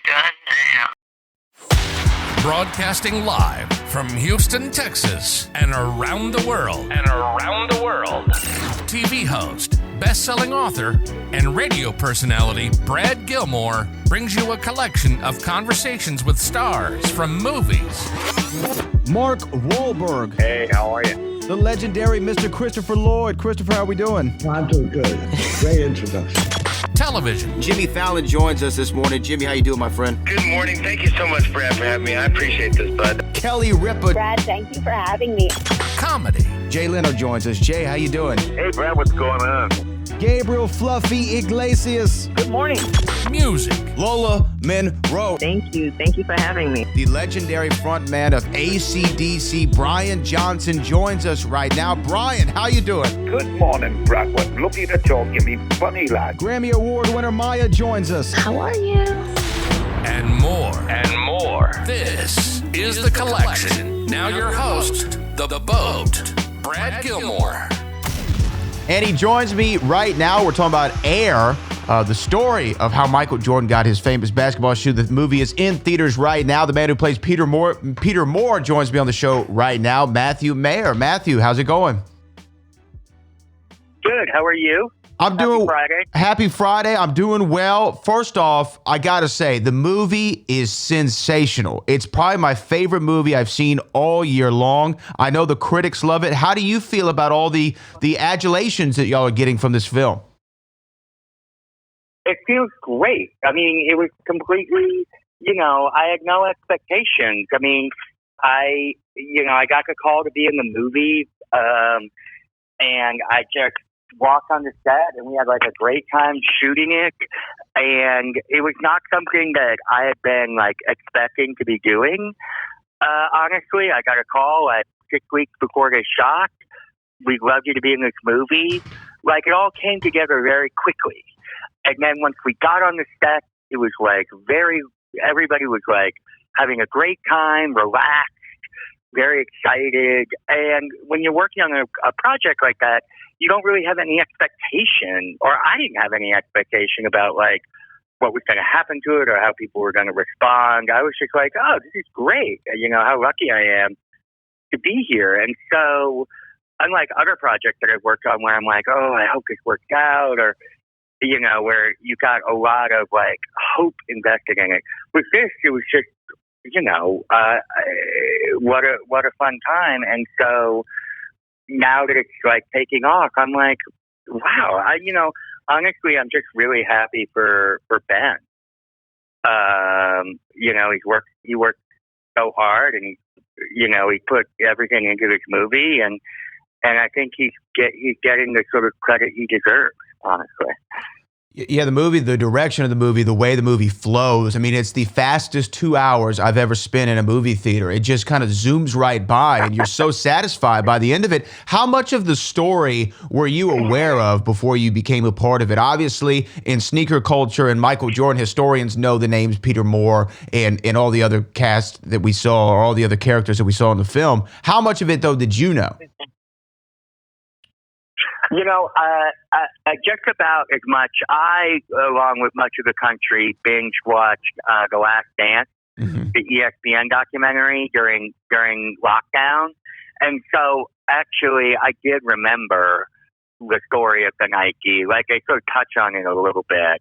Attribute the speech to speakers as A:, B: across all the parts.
A: done now.
B: Broadcasting live from Houston, Texas, and around the world. TV host, best-selling author, and radio personality Brad Gilmore brings you a collection of conversations with stars from movies.
C: Mark Wahlberg.
D: Hey, how are you?
C: The legendary Mr. Christopher Lloyd. Christopher, how we doing?
E: I'm doing good. Great introduction.
B: Television.
F: Jimmy Fallon joins us this morning. Jimmy, how you doing, my friend?
D: Good morning. Thank you so much, Brad, for having me. I appreciate this, bud.
F: Kelly Ripa.
G: Brad, thank you for having me.
B: Comedy.
C: Jay Leno joins us. Jay, how you doing?
D: Hey, Brad, what's going on?
C: Gabriel Fluffy Iglesias.
G: Good morning.
B: Music.
C: Lola Monroe.
G: Thank you. Thank you for having me.
F: The legendary frontman of AC/DC, Brian Johnson, joins us right now. Brian, how you doing?
D: Good morning, Brad. What looking at you, give me funny, lad.
C: Grammy Award winner Maya joins us.
G: How are you?
B: And more. This is The Collection. Now your host, The Boat, Brad Gilmore.
F: And he joins me right now. We're talking about Air, the story of how Michael Jordan got his famous basketball shoe. The movie is in theaters right now. The man who plays Peter Moore joins me on the show right now, Matthew Maher. Matthew, how's it going?
D: Good. How are you?
F: Happy
D: Friday.
F: Happy Friday. I'm doing well. First off, I got to say, the movie is sensational. It's probably my favorite movie I've seen all year long. I know the critics love it. How do you feel about all the adulations that y'all are getting from this film?
H: It feels great. I mean, it was completely, I had no expectations. I mean, I got the call to be in the movie, and I just walked on the set, and we had like a great time shooting it. And it was not something that I had been like expecting to be doing. Honestly, I got a call like 6 weeks before they shot. We'd love you to be in this movie. Like, it all came together very quickly. And then once we got on the set, it was like everybody was like having a great time, relaxed, very excited. And when you're working on a project like that, you don't really have any expectation, or I didn't have any expectation about like what was going to happen to it or how people were going to respond. I was just like, oh, this is great. How lucky I am to be here. And so unlike other projects that I've worked on where I'm like, oh, I hope this works out, or, where you got a lot of like hope invested in it. With this, it was just, what a fun time. And so now that it's like taking off, I'm like, wow, honestly, I'm just really happy for Ben. He worked so hard, and he put everything into this movie, and I think he's getting the sort of credit he deserves, honestly.
F: Yeah, the movie, the direction of the movie, the way the movie flows. I mean, it's the fastest 2 hours I've ever spent in a movie theater. It just kind of zooms right by, and you're so satisfied by the end of it. How much of the story were you aware of before you became a part of it? Obviously, in sneaker culture and Michael Jordan, historians know the names Peter Moore and all the other cast that we saw, or all the other characters that we saw in the film. How much of it, though, did you know?
H: Just about as much. I, along with much of the country, binge watched The Last Dance, the ESPN documentary during lockdown. And so, actually, I did remember the story of the Nike. Like, I sort of touch on it a little bit.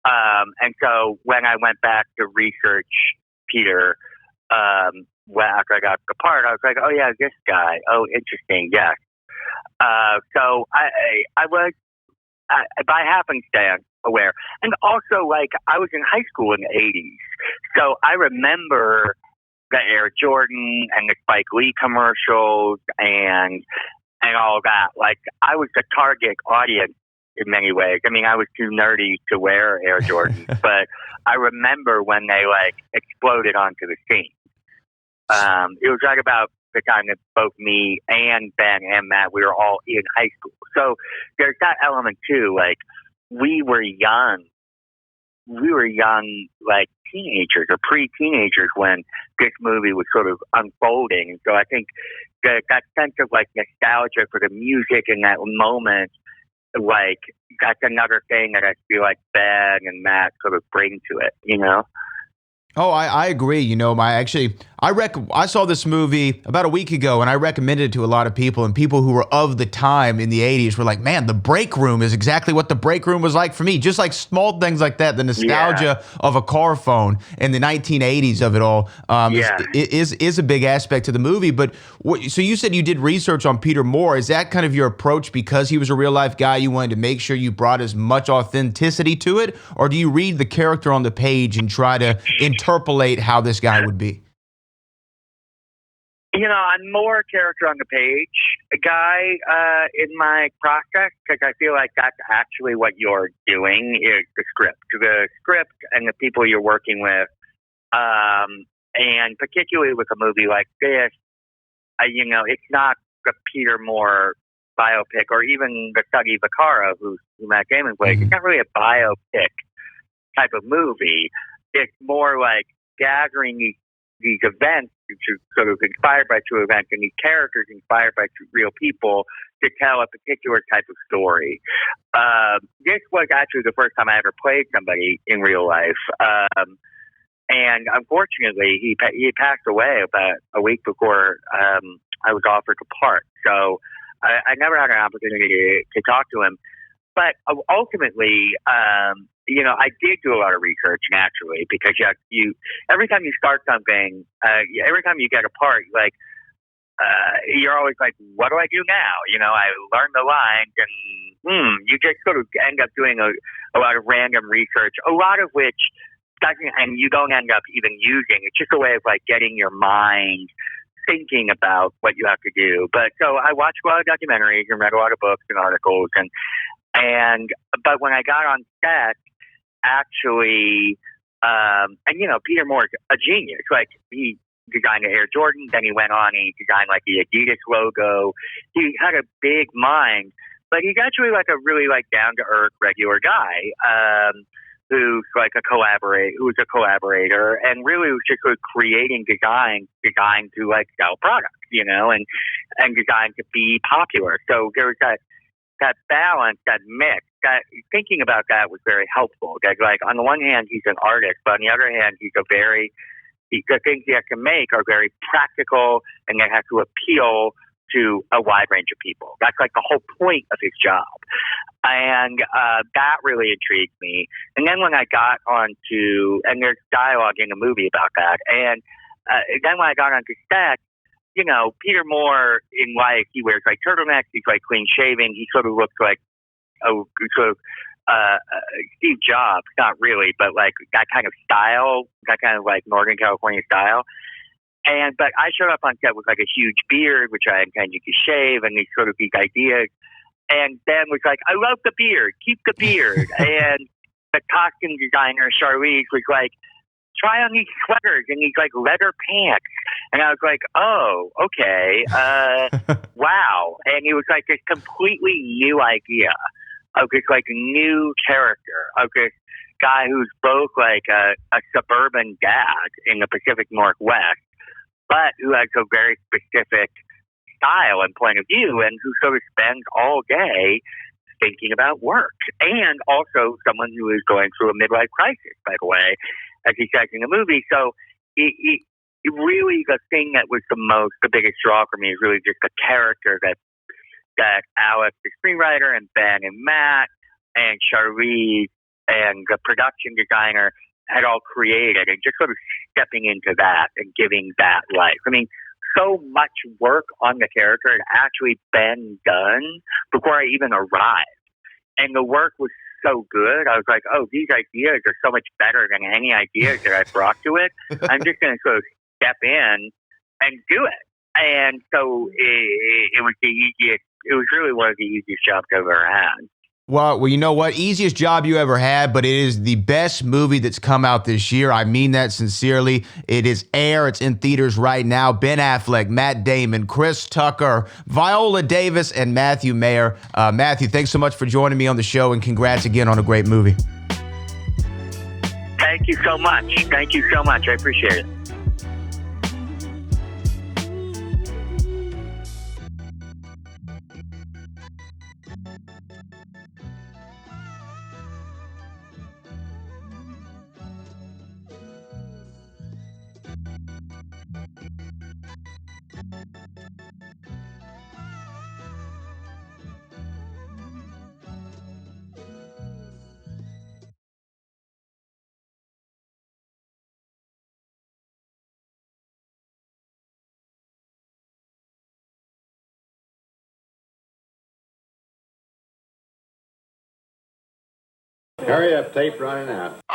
H: And so, when I went back to research Peter, after I got the part, I was like, oh, yeah, this guy. Oh, interesting, yes. So I was by happenstance aware, and also like I was in high school in the '80s, so I remember the Air Jordan and the Spike Lee commercials and all that. Like, I was the target audience in many ways. I mean, I was too nerdy to wear Air Jordan, but I remember when they like exploded onto the scene. It was right about the time that both me and Ben and Matt, we were all in high school. So there's that element too. Like, we were young, like teenagers or pre-teenagers when this movie was sort of unfolding. And so I think that sense of like nostalgia for the music in that moment, like that's another thing that I feel like Ben and Matt sort of bring to it,
F: Oh, I agree. You know, I saw this movie about a week ago, and I recommended it to a lot of people, and people who were of the time in the 80s were like, man, the break room is exactly what the break room was like for me. Just like small things like that, the nostalgia of a car phone in the 1980s of it all is a big aspect to the movie. But so you said you did research on Peter Moore. Is that kind of your approach because he was a real life guy? You wanted to make sure you brought as much authenticity to it? Or do you read the character on the page and try to interpolate how this guy would be?
H: You know, I'm more character on the page guy in my process because I feel like that's actually what you're doing is the script and the people you're working with. And particularly with a movie like this, you know, it's not the Peter Moore biopic or even the Dougie Vaccaro who Matt Damon plays. It's not really a biopic type of movie. It's more like gathering these events, which are sort of inspired by true events, and these characters inspired by real people to tell a particular type of story. This was actually the first time I ever played somebody in real life. And unfortunately, he passed away about a week before I was offered the part. So I never had an opportunity to talk to him. But ultimately, you know, I did do a lot of research naturally because you every time you start something, every time you get a part, like you're always like, what do I do now? You know, I learned the lines, and you just sort of end up doing a lot of random research, a lot of which doesn't, and you don't end up even using. It's just a way of like getting your mind thinking about what you have to do. But so I watched a lot of documentaries and read a lot of books and articles, but when I got on set, actually, and you know, Peter Moore's a genius. Like he designed the Air Jordan, then he went on and he designed like the Adidas logo. He had a big mind, but he's actually like a really like down to earth regular guy. Who's like a collaborator, and really was just sort of creating design to like sell products, you know, and design to be popular. So there was that balance, that mix. That thinking about that was very helpful. That like on the one hand he's an artist, but on the other hand the things he has to make are very practical, and they have to appeal to a wide range of people. That's like the whole point of his job. And that really intrigued me. And then when I got onto, and there's dialogue in the movie about that, and then when I got onto set, you know, Peter Moore in life, he wears like turtlenecks, he's like clean shaven, he sort of looks like Steve Jobs, not really, but like that kind of style, that kind of like Northern California style. But I showed up on set with like a huge beard, which I intended to shave, and these sort of these ideas. And Ben was like, I love the beard, keep the beard. And the costume designer, Charlize, was like, try on these sweaters and these like leather pants. And I was like, oh, okay. Wow. And it was like this completely new idea of this like new character of this guy who's both like a suburban dad in the Pacific Northwest, but who has a very specific style and point of view, and who sort of spends all day thinking about work. And also someone who is going through a midlife crisis, by the way, as he says in the movie. So it really, the thing that was the biggest draw for me is really just the character that Alex, the screenwriter, and Ben and Matt and Charlize and the production designer had all created, and just sort of stepping into that and giving that life. I mean, so much work on the character had actually been done before I even arrived. And the work was so good. I was like, oh, these ideas are so much better than any ideas that I brought to it. I'm just going to sort of step in and do it. And so it was the easiest. It was really one of the easiest jobs I've ever had.
F: Well, you know what? Easiest job you ever had, but it is the best movie that's come out this year. I mean that sincerely. It is Air. It's in theaters right now. Ben Affleck, Matt Damon, Chris Tucker, Viola Davis, and Matthew Maher. Matthew, thanks so much for joining me on the show, and congrats again on a great movie.
H: Thank you so much. Thank you so much. I appreciate it.
E: Hurry up, tape running out.